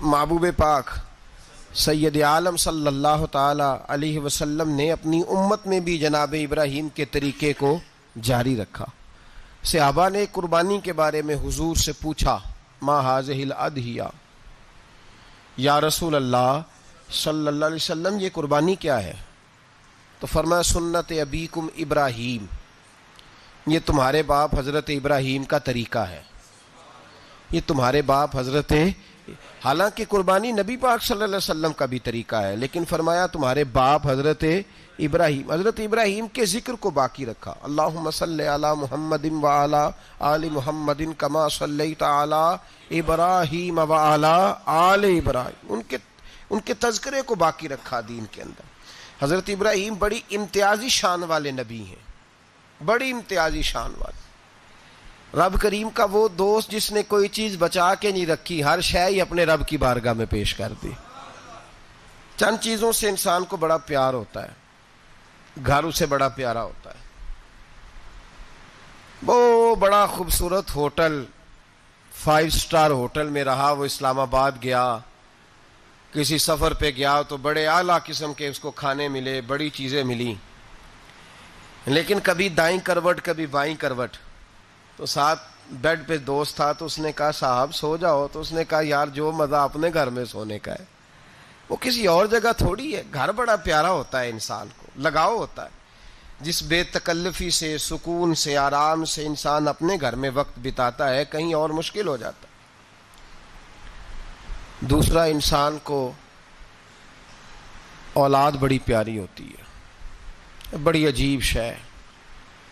محبوب پاک سید عالم صلی اللہ تعالی علیہ وسلم نے اپنی امت میں بھی جناب ابراہیم کے طریقے کو جاری رکھا۔ صحابہ نے قربانی کے بارے میں حضور سے پوچھا، ما ہذہ الاضحیہ، یا رسول اللہ صلی اللہ علیہ وسلم یہ قربانی کیا ہے؟ تو فرمایا سنت ابیکم ابراہیم، یہ تمہارے باپ حضرت ابراہیم کا طریقہ ہے، یہ تمہارے باپ حضرت، حالانکہ قربانی نبی پاک صلی اللہ علیہ وسلم کا بھی طریقہ ہے، لیکن فرمایا تمہارے باپ حضرت ابراہیم کے ذکر کو باقی رکھا۔ اللہم صلی علی محمد وعلی آل محمد کما صلیت علی ابراہیم وعلی آل ابراہیم، ان کے تذکرے کو باقی رکھا دین کے اندر۔ حضرت ابراہیم بڑی امتیازی شان والے نبی ہیں، بڑی امتیازی شان والے۔ رب کریم کا وہ دوست جس نے کوئی چیز بچا کے نہیں رکھی، ہر شے ہی اپنے رب کی بارگاہ میں پیش کر دی۔ چند چیزوں سے انسان کو بڑا پیار ہوتا ہے، گھر اسے بڑا پیارا ہوتا ہے۔ وہ بڑا خوبصورت ہوٹل، 5 اسٹار ہوٹل میں رہا، وہ اسلام آباد گیا، کسی سفر پہ گیا تو بڑے اعلیٰ قسم کے اس کو کھانے ملے، بڑی چیزیں ملی، لیکن کبھی دائیں کروٹ کبھی بائیں کروٹ۔ تو ساتھ بیڈ پہ دوست تھا تو اس نے کہا صاحب سو جاؤ، تو اس نے کہا یار جو مزہ اپنے گھر میں سونے کا ہے وہ کسی اور جگہ تھوڑی ہے۔ گھر بڑا پیارا ہوتا ہے، انسان کو لگاؤ ہوتا ہے، جس بے تکلفی سے، سکون سے، آرام سے انسان اپنے گھر میں وقت بتاتا ہے، کہیں اور مشکل ہو جاتا ہے۔ دوسرا، انسان کو اولاد بڑی پیاری ہوتی ہے، بڑی عجیب شے ہے،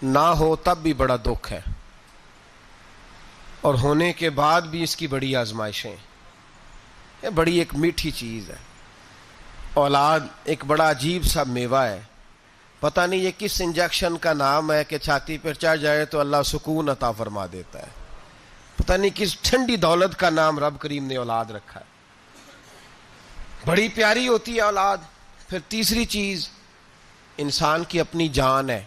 نہ ہو تب بھی بڑا دکھ ہے، اور ہونے کے بعد بھی اس کی بڑی آزمائشیں، یہ بڑی ایک میٹھی چیز ہے۔ اولاد ایک بڑا عجیب سا میوہ ہے، پتہ نہیں یہ کس انجیکشن کا نام ہے کہ چھاتی پر چڑھ جائے تو اللہ سکون عطا فرما دیتا ہے، پتہ نہیں کس ٹھنڈی دولت کا نام رب کریم نے اولاد رکھا ہے، بڑی پیاری ہوتی ہے اولاد۔ پھر تیسری چیز انسان کی اپنی جان ہے،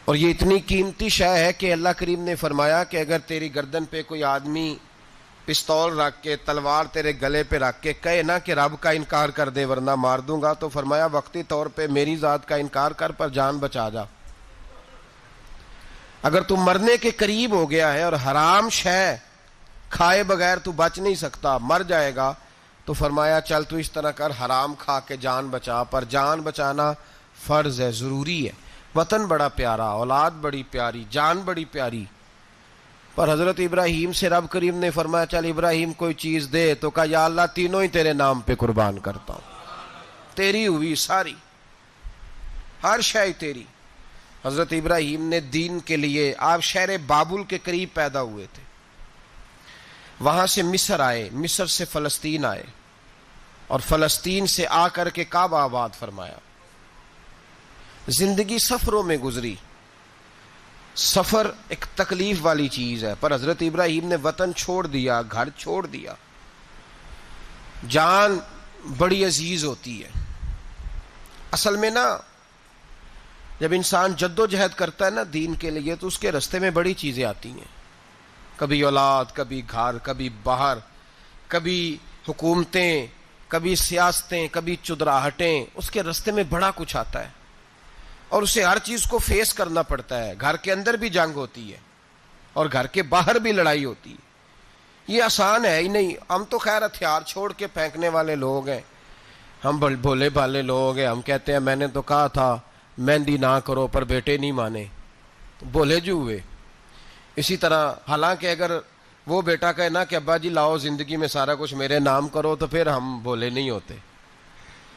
اور یہ اتنی قیمتی شے ہے کہ اللہ کریم نے فرمایا کہ اگر تیری گردن پہ کوئی آدمی پستول رکھ کے، تلوار تیرے گلے پہ رکھ کے کہے نا کہ رب کا انکار کر دے ورنہ مار دوں گا، تو فرمایا وقتی طور پہ میری ذات کا انکار کر پر جان بچا جا۔ اگر تو مرنے کے قریب ہو گیا ہے اور حرام شے کھائے بغیر تو بچ نہیں سکتا، مر جائے گا، تو فرمایا چل تو اس طرح کر، حرام کھا کے جان بچا، پر جان بچانا فرض ہے، ضروری ہے۔ وطن بڑا پیارا، اولاد بڑی پیاری، جان بڑی پیاری، پر حضرت ابراہیم سے رب کریم نے فرمایا چل ابراہیم کوئی چیز دے، تو کہا یا اللہ تینوں ہی تیرے نام پہ قربان کرتا ہوں، تیری ہوئی ساری، ہر شے تیری۔ حضرت ابراہیم نے دین کے لیے، آپ شہر بابل کے قریب پیدا ہوئے تھے، وہاں سے مصر آئے، مصر سے فلسطین آئے، اور فلسطین سے آ کر کے کعبہ آباد فرمایا۔ زندگی سفروں میں گزری، سفر ایک تکلیف والی چیز ہے، پر حضرت ابراہیم نے وطن چھوڑ دیا، گھر چھوڑ دیا۔ جان بڑی عزیز ہوتی ہے اصل میں نا، جب انسان جد و جہد کرتا ہے نا دین کے لیے تو اس کے رستے میں بڑی چیزیں آتی ہیں، کبھی اولاد، کبھی گھر، کبھی باہر، کبھی حکومتیں، کبھی سیاستیں، کبھی چدراہٹیں، اس کے رستے میں بڑا کچھ آتا ہے، اور اسے ہر چیز کو فیس کرنا پڑتا ہے۔ گھر کے اندر بھی جنگ ہوتی ہے اور گھر کے باہر بھی لڑائی ہوتی ہے، یہ آسان ہے ہی نہیں۔ ہم تو خیر ہتھیار چھوڑ کے پھینکنے والے لوگ ہیں، ہم بھولے بھالے لوگ ہیں، ہم کہتے ہیں میں نے تو کہا تھا مہندی نہ کرو پر بیٹے نہیں مانے، تو بھولے جو ہوئے۔ اسی طرح حالانکہ اگر وہ بیٹا کہے نا کہ ابا جی لاؤ زندگی میں سارا کچھ میرے نام کرو، تو پھر ہم بھولے نہیں ہوتے،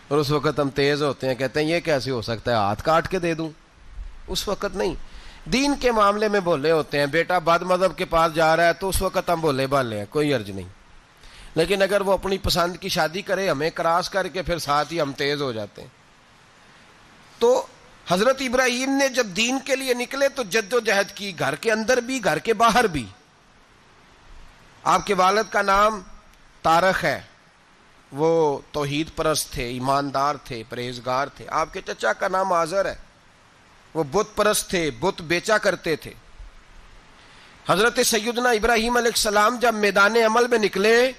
اور اس وقت ہم تیز ہوتے ہیں، کہتے ہیں یہ کیسے ہو سکتا ہے، ہاتھ کاٹ کے دے دوں۔ اس وقت نہیں، دین کے معاملے میں بھولے ہوتے ہیں۔ بیٹا بد مذہب کے پاس جا رہا ہے تو اس وقت ہم بھولے بھالے ہیں، کوئی عرض نہیں، لیکن اگر وہ اپنی پسند کی شادی کرے ہمیں کراس کر کے، پھر ساتھ ہی ہم تیز ہو جاتے ہیں۔ تو حضرت ابراہیم نے جب دین کے لیے نکلے تو جد و جہد کی، گھر کے اندر بھی گھر کے باہر بھی۔ آپ کے والد کا نام طارق ہے، وہ توحید پرست تھے، ایماندار تھے، پرہیزگار تھے۔ آپ کے چچا کا نام آزر ہے، وہ بت پرست تھے، بت بیچا کرتے تھے۔ حضرت سیدنا ابراہیم علیہ السلام جب میدان عمل میں نکلے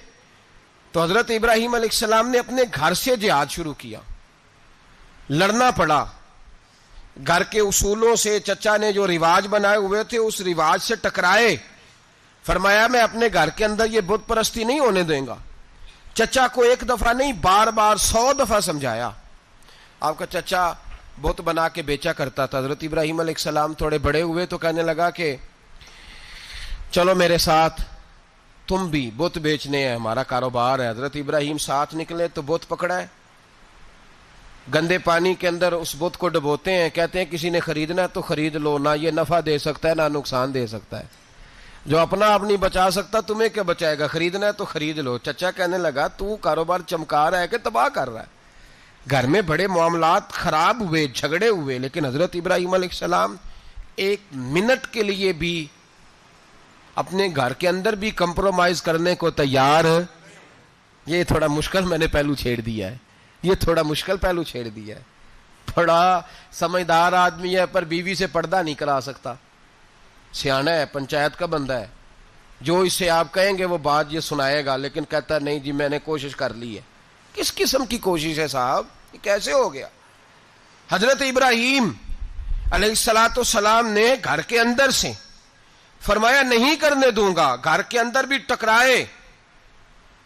تو حضرت ابراہیم علیہ السلام نے اپنے گھر سے جہاد شروع کیا. لڑنا پڑا. گھر کے اصولوں سے چچا نے جو رواج بنائے ہوئے تھے اس رواج سے ٹکرائے. فرمایا میں اپنے گھر کے اندر یہ بت پرستی نہیں ہونے دیں گا. چچا کو ایک دفعہ نہیں بار بار 100 دفعہ سمجھایا. آپ کا چچا بت بنا کے بیچا کرتا تھا. حضرت ابراہیم علیہ السلام تھوڑے بڑے ہوئے تو کہنے لگا کہ چلو میرے ساتھ, تم بھی بت بیچنے ہیں, ہمارا کاروبار ہے. حضرت ابراہیم ساتھ نکلے تو بت پکڑا ہے, گندے پانی کے اندر اس بت کو ڈبوتے ہیں, کہتے ہیں کسی نے خریدنا ہے تو خرید لو, نہ یہ نفع دے سکتا ہے نہ نقصان دے سکتا ہے, جو اپنا آپ نہیں بچا سکتا تمہیں کیا بچائے گا, خریدنا ہے تو خرید لو. چچا کہنے لگا تو کاروبار چمکا رہا ہے کہ تباہ کر رہا ہے. گھر میں بڑے معاملات خراب ہوئے, جھگڑے ہوئے, لیکن حضرت ابراہیم علیہ السلام ایک منٹ کے لیے بھی اپنے گھر کے اندر بھی کمپرومائز کرنے کو تیار. یہ تھوڑا مشکل میں نے پہلو چھیڑ دیا ہے, یہ تھوڑا مشکل پہلو چھیڑ دیا ہے. بڑا سمجھدار آدمی ہے پر بیوی سے پردہ نہیں کرا سکتا, سیانا ہے, پنچایت کا بندہ ہے, جو اس سے آپ کہیں گے وہ بات یہ سنائے گا, لیکن کہتا ہے نہیں جی میں نے کوشش کر لی ہے. کس قسم کی کوشش ہے صاحب, یہ کیسے ہو گیا؟ حضرت ابراہیم علیہ السلام نے گھر کے اندر سے فرمایا نہیں کرنے دوں گا. گھر کے اندر بھی ٹکرائے.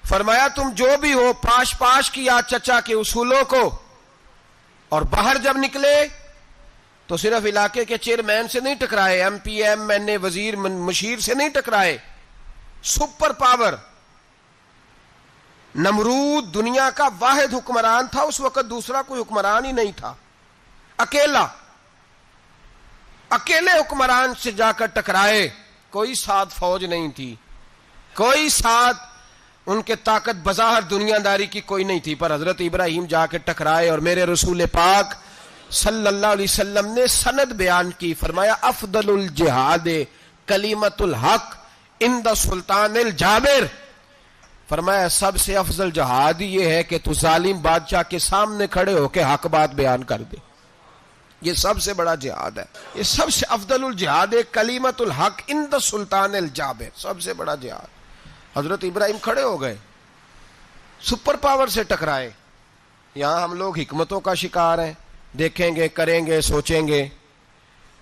فرمایا تم جو بھی ہو پاش پاش کیا چچا کے اصولوں کو, اور باہر جب نکلے تو صرف علاقے کے چیئرمین سے نہیں ٹکرائے, ایم پی ایم این اے وزیر مشیر سے نہیں ٹکرائے. سپر پاور نمرود دنیا کا واحد حکمران تھا اس وقت, دوسرا کوئی حکمران ہی نہیں تھا, اکیلے حکمران سے جا کر ٹکرائے. کوئی ساتھ فوج نہیں تھی, کوئی ساتھ ان کے طاقت بظاہر دنیا داری کی کوئی نہیں تھی, پر حضرت ابراہیم جا کے ٹکرائے. اور میرے رسول پاک صلی اللہ علیہ وسلم نے سند بیان کی, فرمایا افضل الجہاد کلمۃ الحق عند سلطان الجابر. فرمایا سب سے افضل جہاد یہ ہے کہ تو ظالم بادشاہ کے سامنے کھڑے ہو کے حق بات بیان کر دے. یہ سب سے بڑا جہاد ہے, یہ سب سے افضل الجہاد کلمۃ الحق عند سلطان الجابر, سب سے بڑا جہاد. حضرت ابراہیم کھڑے ہو گئے, سپر پاور سے ٹکرائے. یہاں ہم لوگ حکمتوں کا شکار ہیں, دیکھیں گے, کریں گے, سوچیں گے,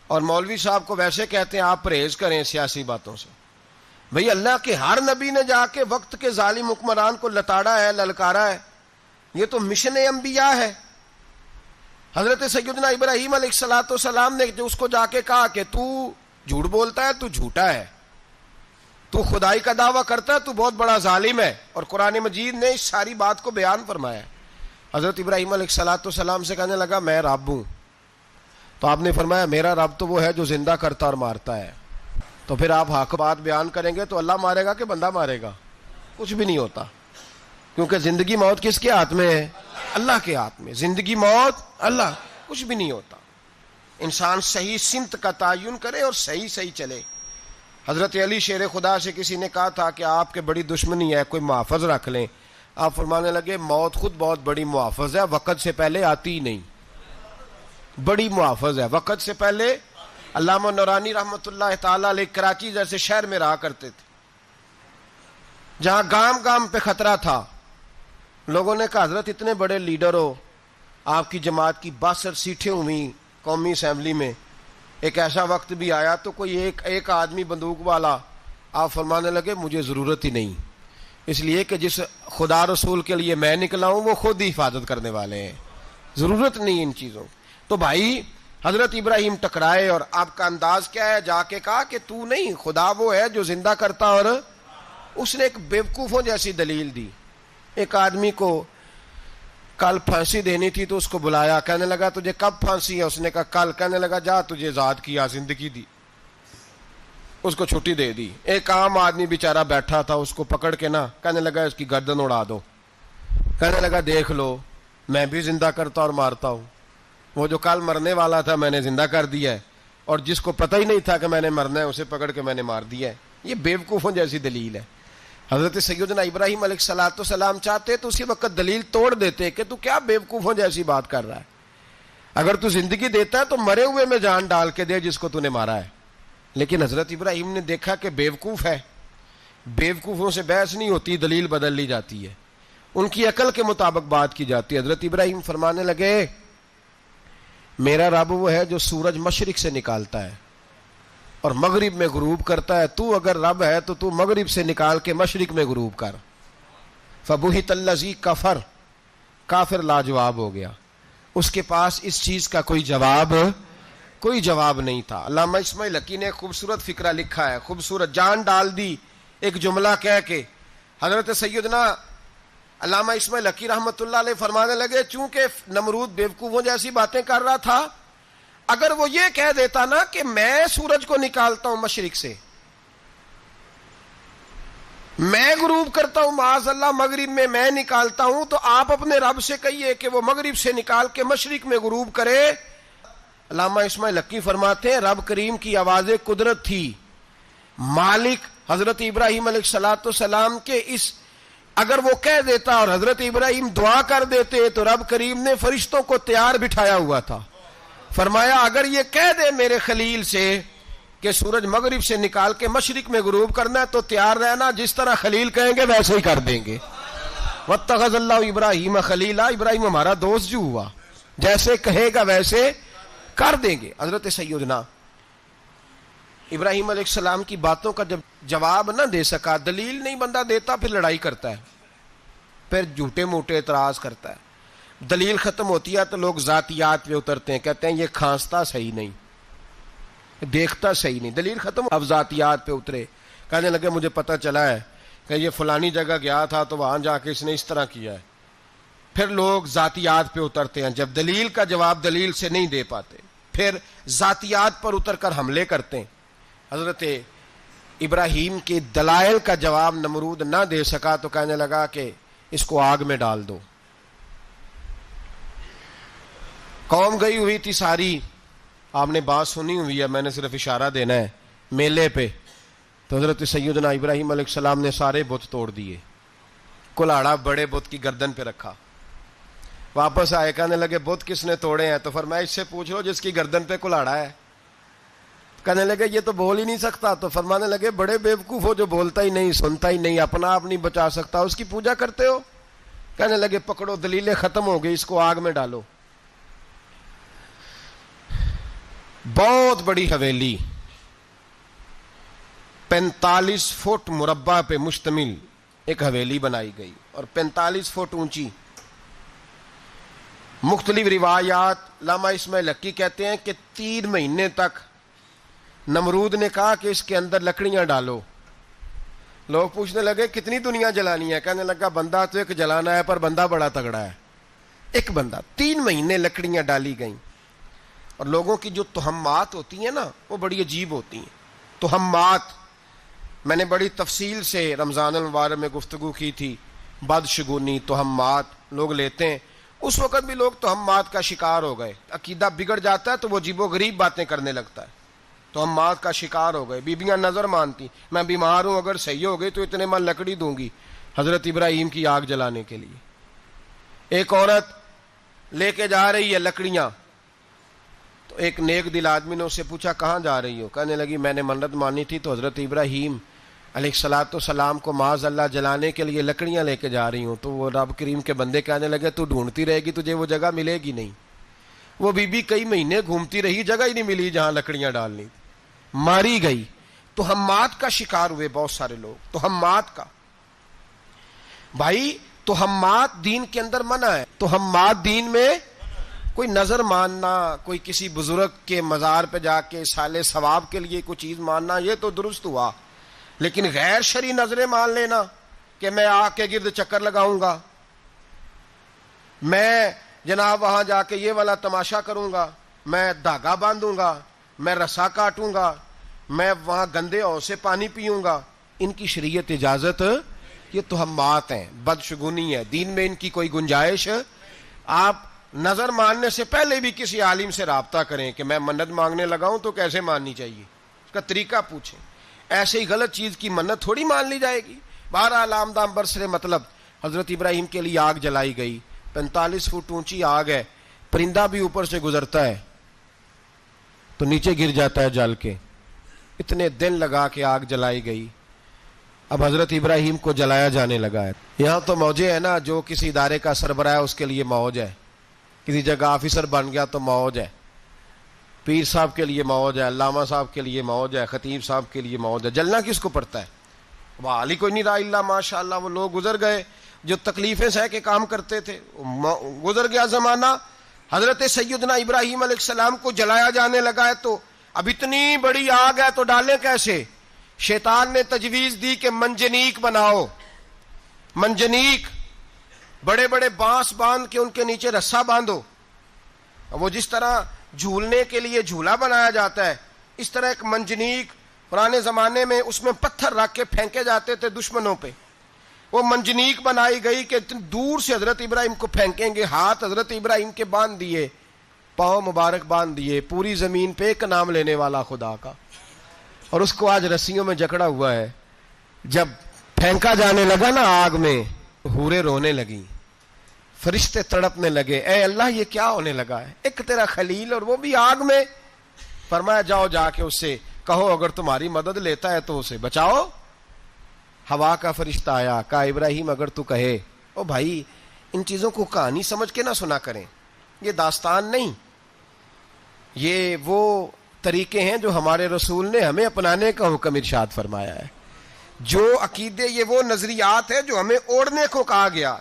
اور مولوی صاحب کو ویسے کہتے ہیں آپ پرہیز کریں سیاسی باتوں سے. بھئی اللہ کے ہر نبی نے جا کے وقت کے ظالم حکمران کو لتاڑا ہے, للکارا ہے. یہ تو مشن انبیاء ہے. حضرت سیدنا ابراہیم علیہ السلام نے جو اس کو جا کے کہا کہ تو جھوٹ بولتا ہے, تو جھوٹا ہے, تو خدائی کا دعویٰ کرتا ہے, تو بہت بڑا ظالم ہے. اور قرآن مجید نے اس ساری بات کو بیان فرمایا. حضرت ابراہیم علیہ السلام سے کہنے لگا میں رب ہوں. تو آپ نے فرمایا میرا رب تو وہ ہے جو زندہ کرتا اور مارتا ہے. تو پھر آپ حق بات بیان کریں گے تو اللہ مارے گا کہ بندہ مارے گا؟ کچھ بھی نہیں ہوتا, کیونکہ زندگی موت کس کے ہاتھ میں ہے؟ اللہ کے ہاتھ میں. زندگی موت اللہ, کچھ بھی نہیں ہوتا. انسان صحیح سمت کا تعین کرے اور صحیح چلے. حضرت علی شیر خدا سے کسی نے کہا تھا کہ آپ کے بڑی دشمنی ہے, کوئی محافظ رکھ لیں. آپ فرمانے لگے موت خود بہت بڑی محافظ ہے, وقت سے پہلے آتی ہی نہیں. بڑی محافظ ہے, وقت سے پہلے. علامہ نورانی رحمت اللہ تعالی علیہ کراچی جیسے شہر میں رہا کرتے تھے, جہاں گام گام پہ خطرہ تھا. لوگوں نے کہا حضرت اتنے بڑے لیڈر ہو, آپ کی جماعت کی 62 سیٹیں ہوئی قومی اسمبلی میں, ایک ایسا وقت بھی آیا تو کوئی ایک آدمی بندوق والا. آپ فرمانے لگے مجھے ضرورت ہی نہیں, اس لیے کہ جس خدا رسول کے لیے میں نکلا ہوں وہ خود ہی حفاظت کرنے والے ہیں, ضرورت نہیں ان چیزوں. تو بھائی حضرت ابراہیم ٹکرائے, اور آپ کا انداز کیا ہے؟ جا کے کہا کہ تو نہیں, خدا وہ ہے جو زندہ کرتا. اور اس نے ایک بیوقوفوں جیسی دلیل دی. ایک آدمی کو کل پھانسی دینی تھی تو اس کو بلایا, کہنے لگا تجھے کب پھانسی ہے؟ اس نے کہا کل. کہنے لگا جا تجھے آزاد کیا, زندگی دی, اس کو چھٹی دے دی. ایک عام آدمی بیچارہ بیٹھا تھا, اس کو پکڑ کے نا کہنے لگا اس کی گردن اڑا دو. کہنے لگا دیکھ لو میں بھی زندہ کرتا اور مارتا ہوں, وہ جو کل مرنے والا تھا میں نے زندہ کر دیا ہے, اور جس کو پتہ ہی نہیں تھا کہ میں نے مرنا ہے اسے پکڑ کے میں نے مار دیا ہے. یہ بیوقوفوں جیسی دلیل ہے. حضرت سیدنا ابراہیم علیہ السلام چاہتے تو اسی وقت دلیل توڑ دیتے کہ تو کیا بیوقوفوں جیسی بات کر رہا ہے. اگر تو زندگی دیتا ہے تو مرے ہوئے میں جان ڈال کے دے جس کو تو نے مارا ہے. لیکن حضرت ابراہیم نے دیکھا کہ بیوقوف ہے، بیوقوفوں سے بحث نہیں ہوتی، دلیل بدل لی جاتی ہے، ان کی عقل کے مطابق بات کی جاتی ہے۔ حضرت ابراہیم فرمانے لگے میرا رب وہ ہے جو سورج مشرق سے نکالتا ہے اور مغرب میں غروب کرتا ہے، تو اگر رب ہے تو مغرب سے نکال کے مشرق میں غروب کر۔ فبہت الذی کفر، کافر لاجواب ہو گیا، اس کے پاس اس چیز کا کوئی جواب نہیں تھا۔ علامہ اسماعیل حقی نے خوبصورت فقرہ لکھا ہے، خوبصورت جان ڈال دی ایک جملہ کہہ کے۔ حضرت سیدنا علامہ اسماعیل حقی رحمۃ اللہ علیہ فرمانے لگے چونکہ نمرود بیوقوفوں جیسی باتیں کر رہا تھا، اگر وہ یہ کہہ دیتا نا کہ میں سورج کو نکالتا ہوں مشرق سے، میں غروب کرتا ہوں معاذ اللہ مغرب میں نکالتا ہوں، تو آپ اپنے رب سے کہیے کہ وہ مغرب سے نکال کے مشرق میں غروب کرے۔ علامہ اسماعیل حقی فرماتے ہیں رب کریم کی آواز قدرت تھی، مالک حضرت ابراہیم علیہ الصلوۃ والسلام کے اس اگر وہ کہہ دیتا اور حضرت ابراہیم دعا کر دیتے تو رب کریم نے فرشتوں کو تیار بٹھایا ہوا تھا، فرمایا اگر یہ کہہ دے میرے خلیل سے کہ سورج مغرب سے نکال کے مشرق میں غروب کرنا ہے تو تیار رہنا، جس طرح خلیل کہیں گے ویسے ہی کر دیں گے۔ واتخذ اللہ ابراہیم خلیلا، ابراہیم ہمارا دوست جو ہوا، جیسے کہے گا ویسے کر دیں گے۔ حضرت سیدنا ابراہیم علیہ السلام کی باتوں کا جب جواب نہ دے سکا، دلیل نہیں بندہ دیتا، پھر لڑائی کرتا ہے، پھر جھوٹے موٹے اعتراض کرتا ہے۔ دلیل ختم ہوتی ہے تو لوگ ذاتیات پہ اترتے ہیں، کہتے ہیں یہ کھانستا صحیح نہیں، دیکھتا صحیح نہیں، دلیل ختم۔ اب ذاتیات پہ اترے، کہنے لگے مجھے پتہ چلا ہے کہ یہ فلانی جگہ گیا تھا تو وہاں جا کے اس نے اس طرح کیا ہے۔ پھر لوگ ذاتیات پہ اترتے ہیں، جب دلیل کا جواب دلیل سے نہیں دے پاتے پھر ذاتیات پر اتر کر حملے کرتے ہیں۔ حضرت ابراہیم کے دلائل کا جواب نمرود نہ دے سکا تو کہنے لگا کہ اس کو آگ میں ڈال دو۔ قوم گئی ہوئی تھی ساری، آپ نے بات سنی ہوئی ہے، میں نے صرف اشارہ دینا ہے، میلے پہ تو حضرت سیدنا ابراہیم علیہ السلام نے سارے بت توڑ دیے، کلاڑا بڑے بت کی گردن پہ رکھا، واپس آئے کہنے لگے بت کس نے توڑے ہیں؟ تو فرمایا اس سے پوچھ لو جس کی گردن پہ کلاڑا ہے۔ کہنے لگے یہ تو بول ہی نہیں سکتا، تو فرمانے لگے بڑے بیوقوف ہو جو بولتا ہی نہیں، سنتا ہی نہیں، اپنا آپ نہیں بچا سکتا، اس کی پوجا کرتے ہو؟ کہنے لگے پکڑو دلیلیں ختم ہو گئی، اس کو آگ میں ڈالو۔ بہت بڑی حویلی 45 فٹ مربع پہ مشتمل ایک حویلی بنائی گئی اور 45 فٹ اونچی۔ مختلف روایات، علامہ اسماعیل حقی کہتے ہیں کہ 3 مہینے تک نمرود نے کہا کہ اس کے اندر لکڑیاں ڈالو۔ لوگ پوچھنے لگے کتنی دنیا جلانی ہے؟ کہنے لگا بندہ تو ایک جلانا ہے پر بندہ بڑا تگڑا ہے، ایک بندہ۔ 3 مہینے لکڑیاں ڈالی گئیں، اور لوگوں کی جو تہمات ہوتی ہیں نا وہ بڑی عجیب ہوتی ہیں۔ تہمات میں نے بڑی تفصیل سے رمضان المبارک میں گفتگو کی تھی، بدشگونی تہمات لوگ لیتے ہیں، اس وقت بھی لوگ تہمات کا شکار ہو گئے، عقیدہ بگڑ جاتا ہے تو وہ عجیب و غریب باتیں کرنے لگتا ہے، تہمات کا شکار ہو گئے۔ بیبیاں نظر مانتی، میں بیمار ہوں اگر صحیح ہو گئی تو اتنے من لکڑی دوں گی حضرت ابراہیم کی آگ جلانے کے لیے۔ ایک عورت لے کے جا رہی ہے لکڑیاں، تو ایک نیک دل آدمی نے اس سے پوچھا کہاں جا رہی ہو؟ کہنے لگی میں نے منت مانی تھی تو حضرت ابراہیم علیہ الصلوۃ والسلام کو معاذ اللہ جلانے کے لیے لکڑیاں لے کے جا رہی ہوں۔ تو وہ رب کریم کے بندے کہنے لگے تو ڈھونڈتی رہے گی، تجھے وہ جگہ ملے گی نہیں۔ وہ بی بی کئی مہینے گھومتی رہی، جگہ ہی نہیں ملی جہاں لکڑیاں ڈالنی، ماری گئی۔ تہمات کا شکار ہوئے بہت سارے لوگ، تہمات کا۔ بھائی تہمات دین کے اندر منع ہے، تہمات دین میں کوئی نظر ماننا، کوئی کسی بزرگ کے مزار پہ جا کے سالے ثواب کے لیے کوئی چیز ماننا، یہ تو درست ہوا، لیکن غیر شرعی نظریں مان لینا کہ میں آگ کے گرد چکر لگاؤں گا، میں جناب وہاں جا کے یہ والا تماشا کروں گا، میں دھاگا باندھوں گا، میں رسا کاٹوں گا، میں وہاں گندے ہو سے پانی پیوں گا، ان کی شریعت اجازت، یہ تہمات ہیں، بدشگونی ہے، دین میں ان کی کوئی گنجائش۔ آپ نظر ماننے سے پہلے بھی کسی عالم سے رابطہ کریں کہ میں منت مانگنے لگاؤں تو کیسے ماننی چاہیے، اس کا طریقہ پوچھیں، ایسے ہی غلط چیز کی منت تھوڑی مان لی جائے گی۔ بہرحال آمدام برسر مطلب حضرت ابراہیم کے لیے آگ جلائی گئی، 45 فٹ اونچی آگ ہے، پرندہ بھی اوپر سے گزرتا ہے تو نیچے گر جاتا ہے جل کے، اتنے دن لگا کے آگ جلائی گئی. اب حضرت ابراہیم کو جلایا جانے لگا ہے. یہاں تو موجیں ہے نا, جو کسی ادارے کا سربراہ ہے اس کے لیے موج ہے, کسی جگہ آفیسر بن گیا تو موج ہے, پیر صاحب کے لیے موج ہے, علامہ صاحب کے لیے موج ہے, خطیب صاحب کے لیے موج ہے. جلنا کس کو پڑتا ہے؟ وہاں علی کوئی نہیں رہا اللہ ماشاء اللہ. وہ لوگ گزر گئے جو تکلیفیں سہ کے کام کرتے تھے, گزر گیا زمانہ. حضرت سیدنا ابراہیم علیہ السلام کو جلایا جانے لگا ہے تو اب اتنی بڑی آگ ہے تو ڈالیں کیسے؟ شیطان نے تجویز دی کہ منجنیق بناؤ. منجنیق, بڑے بڑے بانس باندھ کے ان کے نیچے رسا باندھو. وہ جس طرح جھولنے کے لیے جھولا بنایا جاتا ہے, اس طرح ایک منجنیق پرانے زمانے میں اس میں پتھر رکھ کے پھینکے جاتے تھے دشمنوں پہ. وہ منجنیق بنائی گئی کہ دور سے حضرت ابراہیم کو پھینکیں گے. ہاتھ حضرت ابراہیم کے باندھ دیے, پاؤں مبارک باندھ دیے, پوری زمین پہ ایک نام لینے والا خدا کا. اور اس کو آج رسیوں میں جکڑا ہوا ہے. جب پھینکا جانے لگا نا آگ میں, حوریں رونے لگیں, فرشتے تڑپنے لگے, اے اللہ یہ کیا ہونے لگا ہے؟ ایک تیرا خلیل اور وہ بھی آگ میں. فرمایا جاؤ جا کے اس سے کہو اگر تمہاری مدد لیتا ہے تو اسے بچاؤ. ہوا کا فرشتہ آیا, کہا ابراہیم اگر تو کہے. او بھائی ان چیزوں کو کہانی سمجھ کے نہ سنا کریں, یہ داستان نہیں, یہ وہ طریقے ہیں جو ہمارے رسول نے ہمیں اپنانے کا حکم ارشاد فرمایا ہے. جو عقیدے, یہ وہ نظریات ہے جو ہمیں اوڑھنے کو کہا گیا.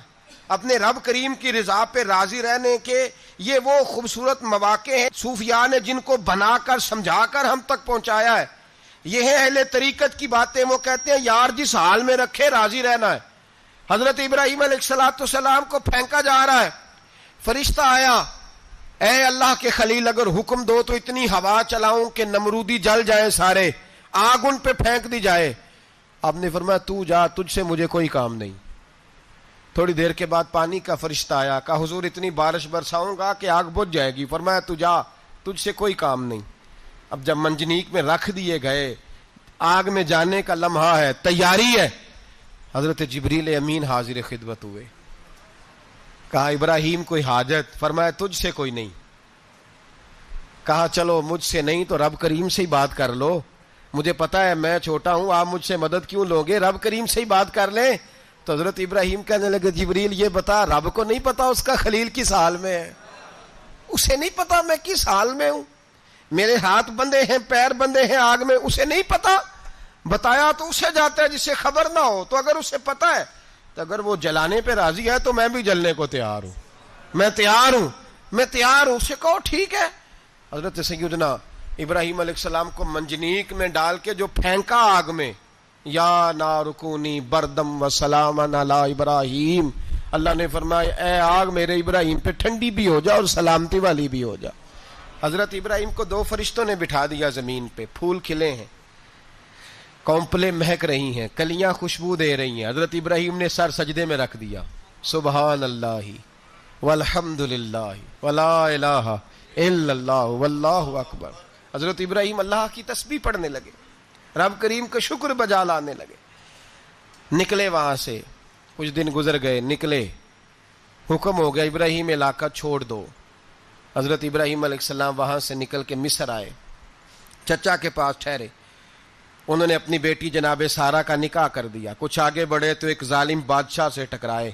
اپنے رب کریم کی رضا پہ راضی رہنے کے یہ وہ خوبصورت مواقع ہیں صوفیاء نے جن کو بنا کر سمجھا کر ہم تک پہنچایا ہے. یہ ہے اہل طریقت کی باتیں. وہ کہتے ہیں یار جس حال میں رکھے راضی رہنا ہے. حضرت ابراہیم علیہ السلام کو پھینکا جا رہا ہے, فرشتہ آیا, اے اللہ کے خلیل اگر حکم دو تو اتنی ہوا چلاؤں کہ نمرودی جل جائیں سارے, آگ ان پہ پھینک دی جائے. آپ نے فرمایا تو جا, تجھ سے مجھے کوئی کام نہیں. تھوڑی دیر کے بعد پانی کا فرشتہ آیا, کہا حضور اتنی بارش برساؤں گا کہ آگ بجھ جائے گی. فرمایا تو جا, تجھ سے کوئی کام نہیں. اب جب منجنیق میں رکھ دیے گئے, آگ میں جانے کا لمحہ ہے, تیاری ہے, حضرت جبریل امین حاضر خدمت ہوئے. کہا ابراہیم کوئی حاجت؟ فرمایا تجھ سے کوئی نہیں. کہا چلو مجھ سے نہیں تو رب کریم سے ہی بات کر لو, مجھے پتا ہے میں چھوٹا ہوں, آپ مجھ سے مدد کیوں لوگے, رب کریم سے ہی بات کر لیں. تو حضرت ابراہیم کہنے لگے جبریل یہ بتا, رب کو نہیں پتا اس کا خلیل کس حال میں ہے؟ اسے نہیں پتا میں کس حال میں ہوں, میرے ہاتھ بندے ہیں, پیر بندے ہیں آگ میں, اسے نہیں پتا. بتایا تو اسے جاتا ہے جس سے خبر نہ ہو. تو اگر اسے پتا ہے تو اگر وہ جلانے پہ راضی ہے تو میں بھی جلنے کو تیار ہوں, میں تیار ہوں, میں تیار ہوں. اسے کہو ٹھیک ہے. حضرت سیدنا ابراہیم علیہ السلام کو منجنیق میں ڈال کے جو پھینکا آگ میں, یا نارکونی بردم و سلامن علی ابراہیم, اللہ نے فرمایا اے آگ میرے ابراہیم پہ ٹھنڈی بھی ہو جا اور سلامتی والی بھی ہو جا. حضرت ابراہیم کو دو فرشتوں نے بٹھا دیا زمین پہ, پھول کھلے ہیں, کونپلیں مہک رہی ہیں, کلیاں خوشبو دے رہی ہیں. حضرت ابراہیم نے سر سجدے میں رکھ دیا, سبحان اللہ والحمد للہ ولا الہ الا اللہ واللہ اکبر. حضرت ابراہیم اللہ کی تسبیح پڑھنے لگے, رب کریم کا شکر بجا لانے لگے. نکلے وہاں سے, کچھ دن گزر گئے, نکلے, حکم ہو گیا ابراہیم علاقہ چھوڑ دو. حضرت ابراہیم علیہ السلام وہاں سے نکل کے مصر آئے, چچا کے پاس ٹھہرے. انہوں نے اپنی بیٹی جناب سارہ کا نکاح کر دیا. کچھ آگے بڑھے تو ایک ظالم بادشاہ سے ٹکرائے.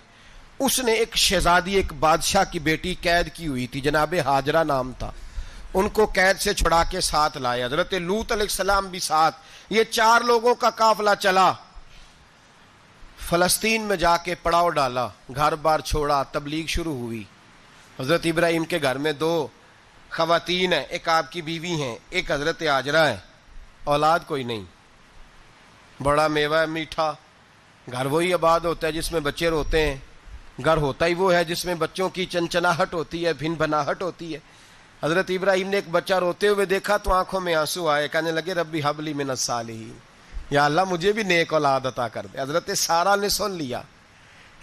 اس نے ایک شہزادی, ایک بادشاہ کی بیٹی قید کی ہوئی تھی, جناب ہاجرہ نام تھا, ان کو قید سے چھڑا کے ساتھ لائے. حضرت لوط علیہ السلام بھی ساتھ. یہ 4 لوگوں کا قافلہ چلا, فلسطین میں جا کے پڑاؤ ڈالا, گھر بار چھوڑا, تبلیغ شروع ہوئی. حضرت ابراہیم کے گھر میں 2 خواتین ہیں, ایک آپ کی بیوی ہیں, ایک حضرت ہاجرہ ہیں. اولاد کوئی نہیں, بڑا میوہ میٹھا. گھر وہی آباد ہوتا ہے جس میں بچے روتے ہیں, گھر ہوتا ہی وہ ہے جس میں بچوں کی چنچناہٹ ہوتی ہے, بھن بھناہٹ ہوتی ہے. حضرت ابراہیم نے ایک بچہ روتے ہوئے دیکھا تو آنکھوں میں آنسو آئے, کہنے لگے ربی حب لی من الصالحین, یا اللہ مجھے بھی نیک اولاد عطا کر دے. حضرت سارہ نے سن لیا,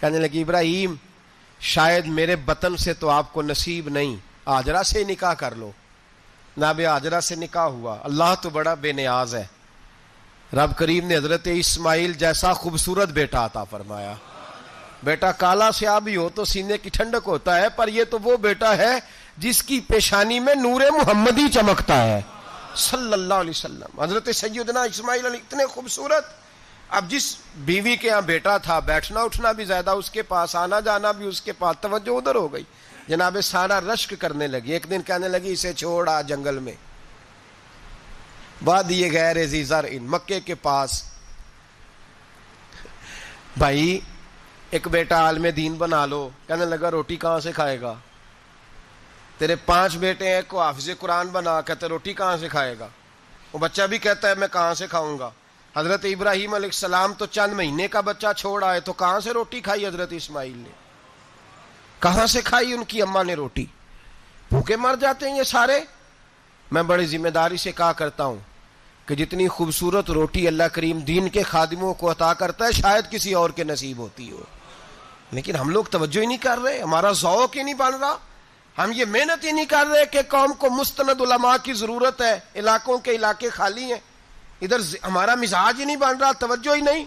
کہنے لگی ابراہیم شاید میرے بطن سے تو آپ کو نصیب نہیں, ہاجرہ سے نکاح کر لو. جناب ہاجرہ سے نکاح ہوا. اللہ تو بڑا بے نیاز ہے, رب کریم نے حضرت اسماعیل جیسا خوبصورت بیٹا عطا فرمایا. بیٹا کالا سیاہ بھی ہو تو سینے کی ٹھنڈک ہوتا ہے, پر یہ تو وہ بیٹا ہے جس کی پیشانی میں نور محمدی چمکتا ہے. صلی اللہ علیہ وسلم. حضرت سیدنا اسماعیل علیہ اتنے خوبصورت. اب جس بیوی کے یہاں بیٹا تھا، بیٹھنا اٹھنا بھی زیادہ اس کے پاس، آنا جانا بھی اس کے پاس، توجہ ادھر ہو گئی. جناب سارا رشک کرنے لگی. ایک دن کہنے لگی اسے چھوڑ آ جنگل میں، وادی غیر ذی زرع، مکے کے پاس. بھائی ایک بیٹا عالم دین بنا لو. کہنے لگا روٹی کہاں سے کھائے گا؟ تیرے 5 بیٹے ہیں، کو حافظ قرآن بنا. کہتے روٹی کہاں سے کھائے گا؟ وہ بچہ بھی کہتا ہے میں کہاں سے کھاؤں گا. حضرت ابراہیم علیہ السلام تو چند مہینے کا بچہ چھوڑ آئے، تو کہاں سے روٹی کھائی حضرت اسماعیل نے؟ کہاں سے کھائی ان کی اماں نے روٹی؟ بھوکے مر جاتے ہیں یہ سارے. میں بڑی ذمہ داری سے کہا کرتا ہوں کہ جتنی خوبصورت روٹی اللہ کریم دین کے خادموں کو عطا کرتا ہے شاید کسی اور کے نصیب ہوتی ہو، لیکن ہم لوگ توجہ ہی نہیں کر رہے. ہمارا ذوق ہی نہیں بن رہا. ہم یہ محنت ہی نہیں کر رہے کہ قوم کو مستند علماء کی ضرورت ہے. علاقوں کے علاقے خالی ہیں، ادھر ہمارا مزاج ہی نہیں بن رہا، توجہ ہی نہیں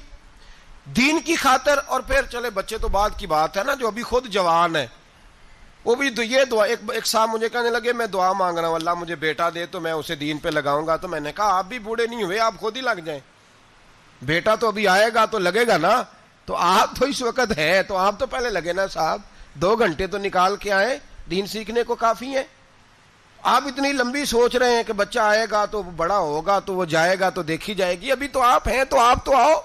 دین کی خاطر. اور پھر چلے بچے تو بعد کی بات ہے نا، جو ابھی خود جوان ہے وہ بھی یہ دعا. ایک صاحب مجھے کہنے لگے میں دعا مانگ رہا ہوں اللہ مجھے بیٹا دے تو میں اسے دین پہ لگاؤں گا. تو میں نے کہا آپ بھی بوڑھے نہیں ہوئے، آپ خود ہی لگ جائیں. بیٹا تو ابھی آئے گا تو لگے گا نا. تو آپ تو اس وقت ہے تو آپ تو پہلے لگے نا صاحب. 2 گھنٹے تو نکال کے آئے، دین سیکھنے کو کافی ہے. آپ اتنی لمبی سوچ رہے ہیں کہ بچہ آئے گا تو بڑا ہوگا تو وہ جائے گا تو دیکھی جائے گی. ابھی تو آپ ہیں تو آپ تو آؤ.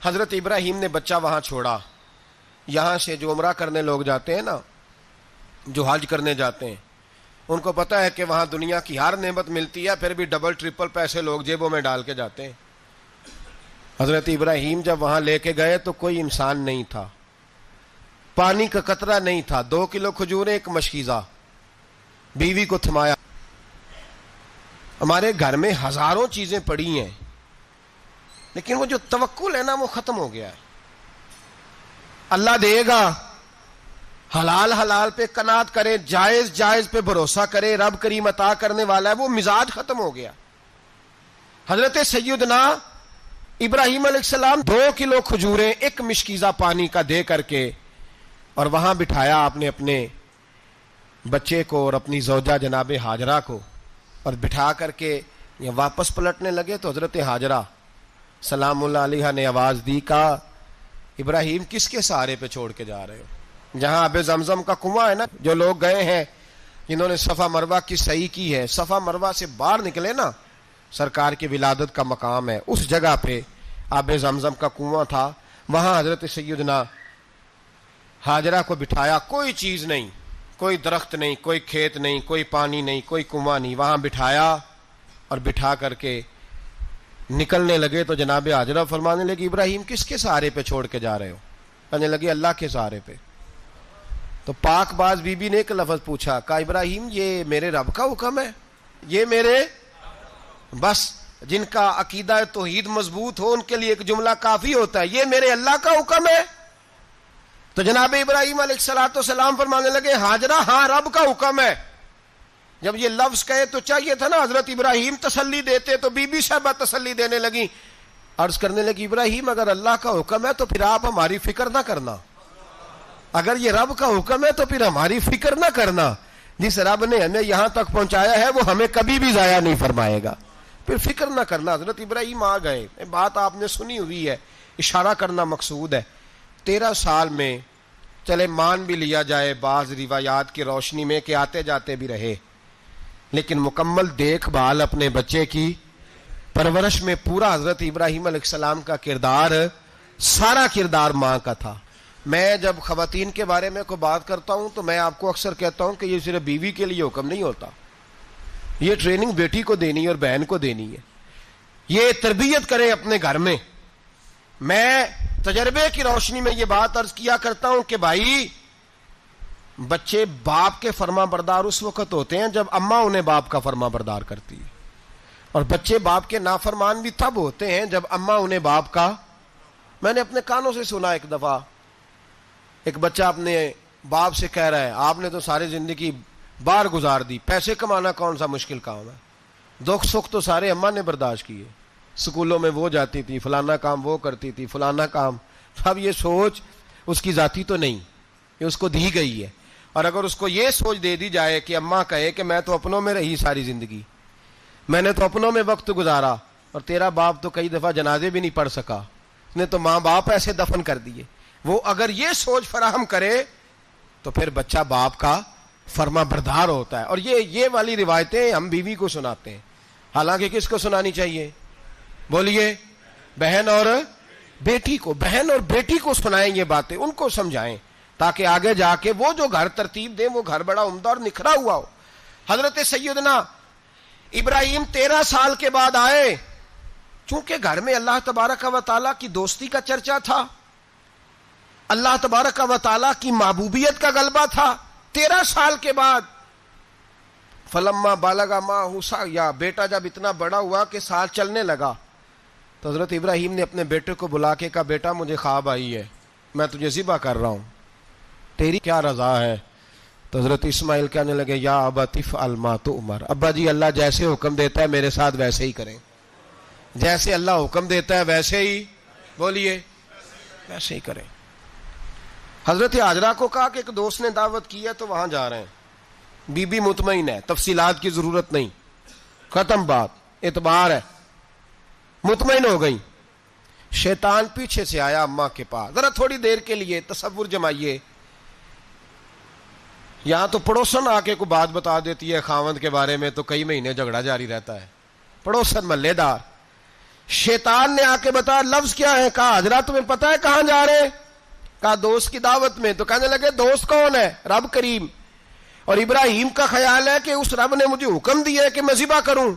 حضرت ابراہیم نے بچہ وہاں چھوڑا. یہاں سے جو عمرہ کرنے لوگ جاتے ہیں نا، جو حج کرنے جاتے ہیں، ان کو پتا ہے کہ وہاں دنیا کی ہر نعمت ملتی ہے، پھر بھی ڈبل ٹرپل پیسے لوگ جیبوں میں ڈال کے جاتے ہیں. حضرت ابراہیم جب وہاں لے کے گئے تو کوئی انسان نہیں تھا، پانی کا قطرہ نہیں تھا. 2 کلو کھجوریں، ایک مشکیزہ. بیوی کو تھمایا. ہمارے گھر میں ہزاروں چیزیں پڑی ہیں لیکن وہ جو توکل ہے نا وہ ختم ہو گیا ہے. اللہ دے گا، حلال حلال پہ قناعت کرے، جائز جائز پہ بھروسہ کرے، رب کریم عطا کرنے والا ہے. وہ مزاج ختم ہو گیا. حضرت سیدنا ابراہیم علیہ السلام 2 کلو کھجوریں، ایک مشکیزہ پانی کا دے کر کے اور وہاں بٹھایا آپ نے اپنے بچے کو اور اپنی زوجہ جناب ہاجرہ کو، اور بٹھا کر کے واپس پلٹنے لگے تو حضرت ہاجرہ سلام اللہ علیہ نے آواز دی، کہا ابراہیم کس کے سہارے پہ چھوڑ کے جا رہے ہو؟ جہاں آب زمزم کا کنواں ہے نا، جو لوگ گئے ہیں جنہوں نے صفا مروہ کی صحیح کی ہے، صفا مروہ سے باہر نکلے نا، سرکار کی ولادت کا مقام ہے، اس جگہ پہ آب زمزم کا کنواں تھا. وہاں حضرت سیدنا ہاجرہ کو بٹھایا. کوئی چیز نہیں، کوئی درخت نہیں، کوئی کھیت نہیں، کوئی پانی نہیں، کوئی کنواں نہیں. وہاں بٹھایا اور بٹھا کر کے نکلنے لگے تو جناب ہاجرہ فرمانے لگی ابراہیم کس کے سہارے پہ چھوڑ کے جا رہے ہو؟ کہنے لگی اللہ کے سہارے پہ. تو پاک باز بی بی نے ایک لفظ پوچھا، کہا ابراہیم یہ میرے رب کا حکم ہے؟ یہ میرے بس جن کا عقیدہ توحید مضبوط ہو ان کے لیے ایک جملہ کافی ہوتا ہے، یہ میرے اللہ کا حکم ہے. تو جناب ابراہیم علیہ الصلوۃ والسلام فرمانے لگے ہاجرہ ہاں رب کا حکم ہے. جب یہ لفظ کہے تو چاہیے تھا نا حضرت ابراہیم تسلی دیتے، تو بی بی صاحبہ تسلی دینے لگی. عرض کرنے لگی ابراہیم اگر اللہ کا حکم ہے تو پھر آپ ہماری فکر نہ کرنا. اگر یہ رب کا حکم ہے تو پھر ہماری فکر نہ کرنا. جس رب نے ہمیں یہاں تک پہنچایا ہے وہ ہمیں کبھی بھی ضائع نہیں فرمائے گا، پھر فکر نہ کرنا. حضرت ابراہیم آ گئے. بات آپ نے سنی ہوئی ہے، اشارہ کرنا مقصود ہے. 13 سال میں چلے مان بھی لیا جائے بعض روایات کی روشنی میں کہ آتے جاتے بھی رہے، لیکن مکمل دیکھ بھال اپنے بچے کی پرورش میں پورا حضرت ابراہیم علیہ السلام کا کردار، سارا کردار ماں کا تھا. میں جب خواتین کے بارے میں کوئی بات کرتا ہوں تو میں آپ کو اکثر کہتا ہوں کہ یہ صرف بیوی کے لیے حکم نہیں ہوتا، یہ ٹریننگ بیٹی کو دینی ہے اور بہن کو دینی ہے. یہ تربیت کرے اپنے گھر میں. میں تجربے کی روشنی میں یہ بات عرض کیا کرتا ہوں کہ بھائی بچے باپ کے فرما بردار اس وقت ہوتے ہیں جب اماں انہیں باپ کا فرما بردار کرتی ہے، اور بچے باپ کے نافرمان بھی تب ہوتے ہیں جب اماں انہیں باپ کا. میں نے اپنے کانوں سے سنا ایک دفعہ ایک بچہ اپنے باپ سے کہہ رہا ہے آپ نے تو ساری زندگی باہر گزار دی، پیسے کمانا کون سا مشکل کام ہے، دکھ سکھ تو سارے اماں نے برداشت کیے، سکولوں میں وہ جاتی تھی، فلانا کام وہ کرتی تھی، فلانا کام. اب یہ سوچ اس کی ذاتی تو نہیں، یہ اس کو دی گئی ہے. اور اگر اس کو یہ سوچ دے دی جائے کہ اماں کہے کہ میں تو اپنوں میں رہی ساری زندگی، میں نے تو اپنوں میں وقت گزارا اور تیرا باپ تو کئی دفعہ جنازے بھی نہیں پڑھ سکا, اس نے تو ماں باپ ایسے دفن کر دیے. وہ اگر یہ سوچ فراہم کرے تو پھر بچہ باپ کا فرما بردار ہوتا ہے. اور یہ والی روایتیں ہم بیوی کو سناتے ہیں, حالانکہ کس کو سنانی چاہیے؟ بولیے, بہن اور بیٹی کو. بہن اور بیٹی کو سنائیں یہ باتیں, ان کو سمجھائیں, تاکہ آگے جا کے وہ جو گھر ترتیب دیں وہ گھر بڑا عمدہ اور نکھرا ہوا ہو. حضرت سیدنا ابراہیم 13 سال کے بعد آئے, چونکہ گھر میں اللہ تبارک و تعالیٰ کی دوستی کا چرچا تھا, اللہ تبارک و تعالیٰ کی محبوبیت کا غلبہ تھا. 13 سال کے بعد فلما بالغ معہ سعیا, بیٹا جب اتنا بڑا ہوا کہ سال چلنے لگا, تو حضرت ابراہیم نے اپنے بیٹے کو بلا کے کہا, بیٹا مجھے خواب آئی ہے, میں تجھے ذبح کر رہا ہوں, تیری کیا رضا ہے؟ تو حضرت اسماعیل کہنے لگے, یا ابت افعل ما تؤمر, ابا جی اللہ جیسے حکم دیتا ہے میرے ساتھ ویسے ہی کریں, جیسے اللہ حکم دیتا ہے ویسے ہی, بولیے, ویسے ہی کریں. حضرت حاجرہ کو کہا کہ ایک دوست نے دعوت کی ہے تو وہاں جا رہے ہیں. بی بی مطمئن ہے, تفصیلات کی ضرورت نہیں, ختم بات, اعتبار ہے, مطمئن ہو گئی. شیطان پیچھے سے آیا اماں کے پاس. ذرا تھوڑی دیر کے لیے تصور جمائیے, یہاں تو پڑوسن آ کے کوئی بات بتا دیتی ہے خاوند کے بارے میں تو کئی مہینے جھگڑا جاری رہتا ہے, پڑوسن محلے دار. شیطان نے آ کے بتایا لفظ کیا ہے؟ کہا حضرت تمہیں پتا ہے کہاں جا رہے ہیں؟ کہا دوست کی دعوت میں. تو کہنے لگے دوست کون ہے؟ رب کریم. اور ابراہیم کا خیال ہے کہ اس رب نے مجھے حکم دیا ہے کہ میں ذبح کروں.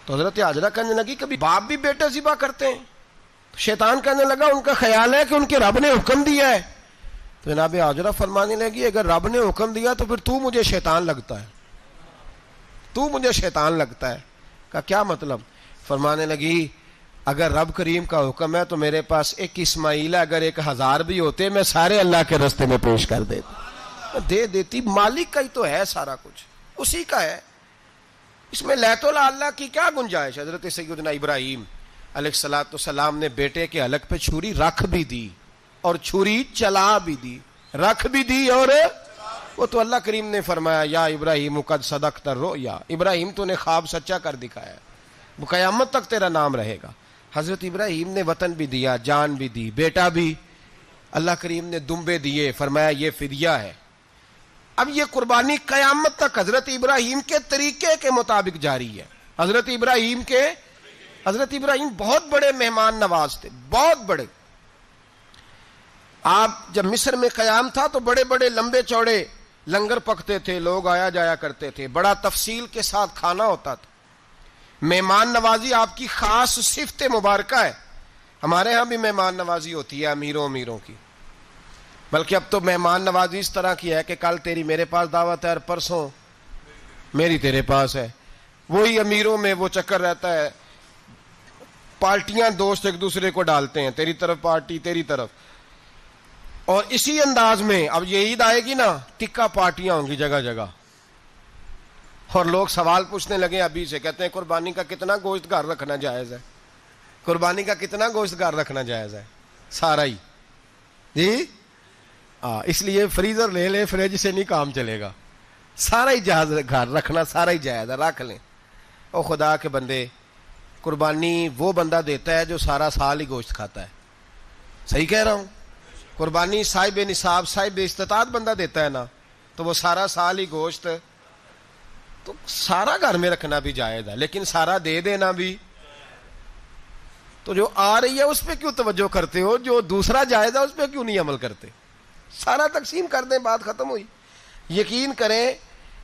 تو حضرت حاجرہ کہنے لگی کبھی باپ بھی بیٹے ذبح کرتے ہیں؟ شیطان کہنے لگا ان کا خیال ہے کہ ان کے رب نے حکم دیا ہے. تو جناب حاجرہ فرمانے لگی اگر رب نے حکم دیا تو پھر تو مجھے شیطان لگتا ہے, تو مجھے شیطان لگتا ہے. کا کیا مطلب؟ فرمانے لگی اگر رب کریم کا حکم ہے تو میرے پاس ایک اسماعیل ہے, اگر 1000 بھی ہوتے میں سارے اللہ کے راستے میں پیش کر دیتا, دے دیتی. مالک کا ہی تو ہے سارا کچھ, اسی کا ہے, اس میں لیت اللہ کی کیا گنجائش. حضرت سیدنا ابراہیم علیہ الصلوۃ والسلام نے بیٹے کے حلق پہ چھری رکھ بھی دی اور چھری چلا بھی دی, رکھ بھی دی اور وہ تو اللہ کریم نے فرمایا یا ابراہیم قد صدقت الرؤیا, ابراہیم تو نے خواب سچا کر دکھایا, وہ قیامت تک تیرا نام رہے گا. حضرت ابراہیم نے وطن بھی دیا, جان بھی دی, بیٹا بھی. اللہ کریم نے دمبے دیے, فرمایا یہ فدیہ ہے. اب یہ قربانی قیامت تک حضرت ابراہیم کے طریقے کے مطابق جاری ہے. حضرت ابراہیم بہت بڑے مہمان نواز تھے, بہت بڑے. آپ جب مصر میں قیام تھا تو بڑے بڑے لمبے چوڑے لنگر پکتے تھے, لوگ آیا جایا کرتے تھے, بڑا تفصیل کے ساتھ کھانا ہوتا تھا. مہمان نوازی آپ کی خاص صفت مبارکہ ہے. ہمارے ہاں بھی مہمان نوازی ہوتی ہے امیروں کی, بلکہ اب تو مہمان نوازی اس طرح کی ہے کہ کل تیری میرے پاس دعوت ہے اور پرسوں میری تیرے پاس ہے. وہی امیروں میں وہ چکر رہتا ہے, پارٹیاں دوست ایک دوسرے کو ڈالتے ہیں, تیری طرف پارٹی تیری طرف. اور اسی انداز میں اب یہ عید آئے گی نا, ٹکا پارٹیاں ہوں گی جگہ جگہ, اور لوگ سوال پوچھنے لگے ابھی سے, کہتے ہیں قربانی کا کتنا گوشت گھر رکھنا جائز ہے, قربانی کا کتنا گوشت گھر رکھنا جائز ہے؟ سارا ہی جی. اس لیے فریزر لے لے, فریج سے نہیں کام چلے گا, سارا ہی جہاز گھر رکھنا سارا ہی جائز ہے, رکھ لیں. او خدا کے بندے, قربانی وہ بندہ دیتا ہے جو سارا سال ہی گوشت کھاتا ہے. صحیح کہہ رہا ہوں؟ قربانی صاحب نصاب صاحب استطاعت بندہ دیتا ہے نا, تو وہ سارا سال ہی گوشت, تو سارا گھر میں رکھنا بھی جائز ہے, لیکن سارا دے دینا بھی. تو جو آ رہی ہے اس پہ کیوں توجہ کرتے ہو, جو دوسرا جائز ہے اس پہ کیوں نہیں عمل کرتے؟ سارا تقسیم کر دیں, بات ختم ہوئی. یقین کریں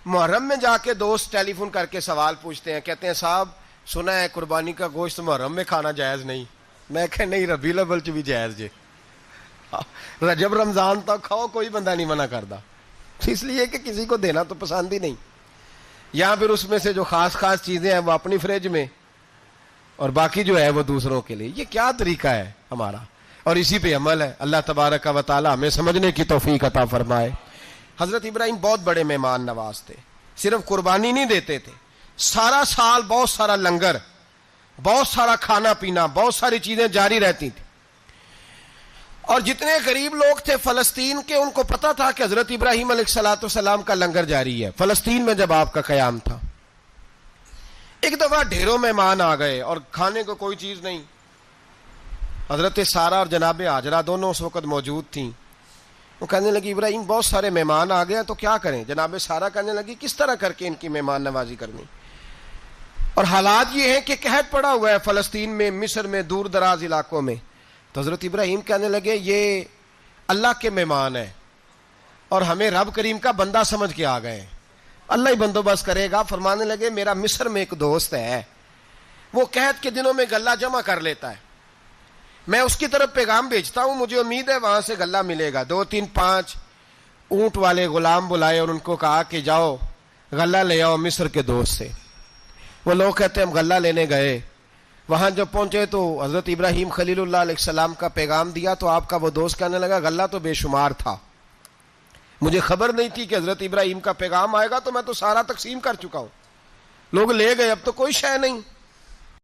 محرم میں جا کے دوست ٹیلی فون کر کے سوال پوچھتے ہیں, کہتے ہیں صاحب سنا ہے قربانی کا گوشت محرم میں کھانا جائز نہیں. میں کہ نہیں, ربیع الاول چ بھی جائز جے, رجب رمضان تک کھاؤ, کوئی بندہ نہیں منع کرتا, اس لیے کہ کسی کو دینا تو پسند ہی نہیں. یا پھر اس میں سے جو خاص چیزیں ہیں وہ اپنی فریج میں, اور باقی جو ہے وہ دوسروں کے لیے. یہ کیا طریقہ ہے ہمارا؟ اور اسی پہ عمل ہے. اللہ تبارک و تعالی ہمیں سمجھنے کی توفیق عطا فرمائے. حضرت ابراہیم بہت بڑے مہمان نواز تھے. صرف قربانی نہیں دیتے تھے, سارا سال بہت سارا لنگر, بہت سارا کھانا پینا, بہت ساری چیزیں جاری رہتی تھی. اور جتنے غریب لوگ تھے فلسطین کے، ان کو پتا تھا کہ حضرت ابراہیم علیہ السلام کا لنگر جاری ہے فلسطین میں جب آپ کا قیام تھا۔ ایک دفعہ ڈھیروں مہمان آ گئے اور کھانے کو کوئی چیز نہیں۔ حضرت سارہ اور جناب ہاجرہ دونوں اس وقت موجود تھیں۔ وہ کہنے لگی ابراہیم بہت سارے مہمان آ گئے تو کیا کریں؟ جناب سارہ کہنے لگی کس طرح کر کے ان کی مہمان نوازی کرنی؟ اور حالات یہ ہیں کہ قحط پڑا ہوا ہے فلسطین میں، مصر میں، دور دراز علاقوں میں۔ تو حضرت ابراہیم کہنے لگے یہ اللہ کے مہمان ہیں اور ہمیں رب کریم کا بندہ سمجھ کے آ گئے ہیں، اللہ ہی بندوبست کرے گا۔ فرمانے لگے میرا مصر میں ایک دوست ہے، وہ قحط کے دنوں میں غلہ جمع کر لیتا ہے، میں اس کی طرف پیغام بھیجتا ہوں، مجھے امید ہے وہاں سے غلہ ملے گا۔ 2 3 5 اونٹ والے غلام بلائے اور ان کو کہا کہ جاؤ غلہ لے آؤ مصر کے دوست سے۔ وہ لوگ کہتے ہیں ہم غلہ لینے گئے، وہاں جب پہنچے تو حضرت ابراہیم خلیل اللہ علیہ السلام کا پیغام دیا تو آپ کا وہ دوست کہنے لگا غلہ تو بے شمار تھا، مجھے خبر نہیں تھی کہ حضرت ابراہیم کا پیغام آئے گا، تو میں تو سارا تقسیم کر چکا ہوں، لوگ لے گئے اب تو کوئی شے نہیں۔